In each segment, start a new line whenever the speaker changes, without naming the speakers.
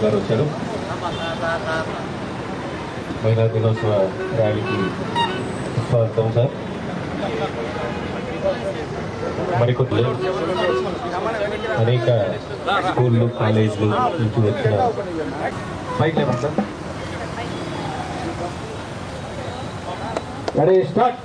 గారు వచ్చారు. మహిళా దినోత్సవ ర్యాలీకి స్వాగతం సార్. మరికొన్ని అనేక స్కూళ్ళు కాలేజీలు నుంచి వచ్చిన బైక్ లేమండి సార్. Ready start.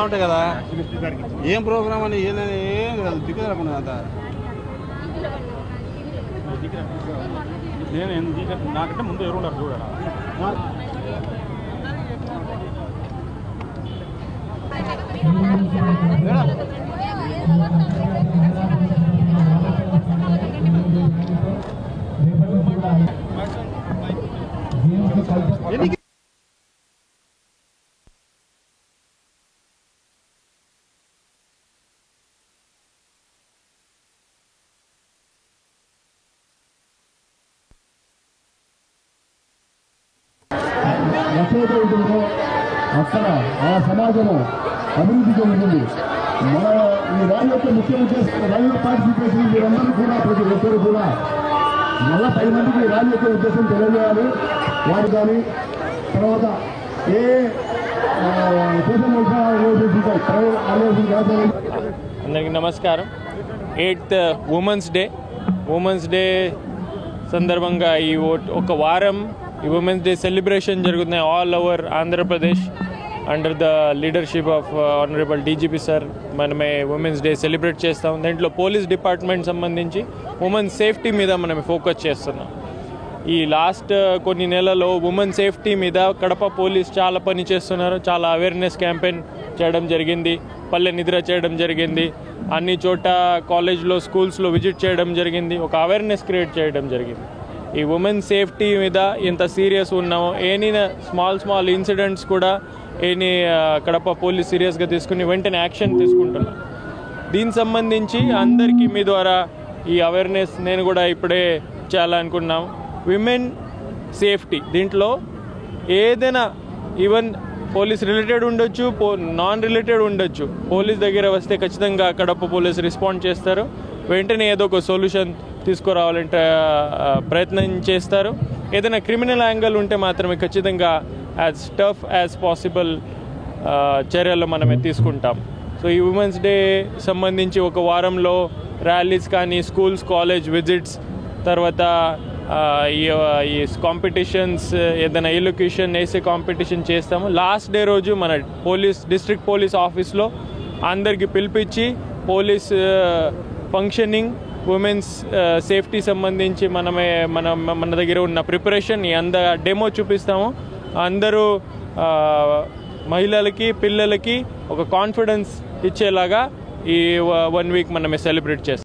ఉంటాయి కదా. ఏం ప్రోగ్రామ్ అని ఏదని ఏం లేదు, దిక్కు రాకుండా అంత నేను నాకంటే ముందు ఎవరు ఉన్నారు చూడ.
ఎక్కడైతే ఉంటుందో అక్కడ ఆ సమాజము అభివృద్ధి చెందుతుంది. మన ఈ ర్యాలీ యొక్క ముఖ్య ఉద్దేశం, ర్యాలీలో పార్టిసిపేషన్ మీరందరూ కూడా ప్రతి ఒక్కరు కూడా మళ్ళా 10 మందికి ఈ ర్యాలీ యొక్క ఉద్దేశం తెలియజేయాలి. వారు కానీ తర్వాత ఏ సోషల్
అందరికీ నమస్కారం. 8th ఉమెన్స్ డే సందర్భంగా ఈ ఒక వారం ఈ ఉమెన్స్ డే సెలబ్రేషన్ జరుగుతున్నాయి all over Andhra Pradesh under the leadership of honourable DGP sir. మనమే ఉమెన్స్ డే సెలబ్రేట్ చేస్తాం. దాంట్లో పోలీస్ డిపార్ట్మెంట్ సంబంధించి ఉమెన్ సేఫ్టీ మీద మనం ఫోకస్ చేస్తున్నాం. ఈ లాస్ట్ కొన్ని నెలలో ఉమెన్ సేఫ్టీ మీద కడప పోలీస్ చాలా పని చేస్తున్నారు. చాలా అవేర్నెస్ క్యాంపెయిన్ చేయడం జరిగింది, పల్లె నిద్ర చేయడం జరిగింది, అన్ని చోట కాలేజ్లో స్కూల్స్లో విజిట్ చేయడం జరిగింది, ఒక అవేర్నెస్ క్రియేట్ చేయడం జరిగింది. ఈ ఉమెన్ సేఫ్టీ మీద ఎంత సీరియస్ ఉన్నామో ఎనీ స్మాల్ ఇన్సిడెంట్స్ కూడా కడప పోలీస్ సీరియస్గా తీసుకుని వెంటనే యాక్షన్ తీసుకుంటున్నారు. దీనికి సంబంధించి అందరికీ మీ ద్వారా ఈ అవేర్నెస్ నేను కూడా ఇప్పుడే చేయాలనుకున్నాం. విమెన్ సేఫ్టీ దీంట్లో ఏదైనా ఈవెన్ పోలీస్ రిలేటెడ్ ఉండొచ్చు, నాన్ రిలేటెడ్ ఉండొచ్చు. పోలీస్ దగ్గర వస్తే ఖచ్చితంగా కడప పోలీస్ రెస్పాండ్ చేస్తారు, వెంటనే ఏదో ఒక సొల్యూషన్ తీసుకురావాలంటే ప్రయత్నం చేస్తారు. ఏదైనా క్రిమినల్ యాంగిల్ ఉంటే మాత్రమే ఖచ్చితంగా యాజ్ టఫ్ యాజ్ పాసిబుల్ చర్యలు మనమే తీసుకుంటాం. సో ఈ ఉమెన్స్ డే సంబంధించి ఒక వారంలో ర్యాలీస్ కానీ, స్కూల్స్ కాలేజ్ విజిట్స్, తర్వాత ఈ కాంపిటీషన్స్, ఏదైనా ఎలొక్యూషన్ వేసే కాంపిటీషన్ చేస్తాము. లాస్ట్ డే రోజు మన డిస్ట్రిక్ట్ పోలీస్ ఆఫీస్లో అందరికీ పిలిపించి పోలీస్ ఫంక్షనింగ్, ఉమెన్స్ సేఫ్టీ సంబంధించి మన దగ్గర ఉన్న ప్రిపరేషన్ డెమో చూపిస్తాము. అందరూ మహిళలకి, పిల్లలకి ఒక కాన్ఫిడెన్స్ ఇచ్చేలాగా ఈ 1 వీక్ మనమే సెలబ్రేట్ చేస్తాం.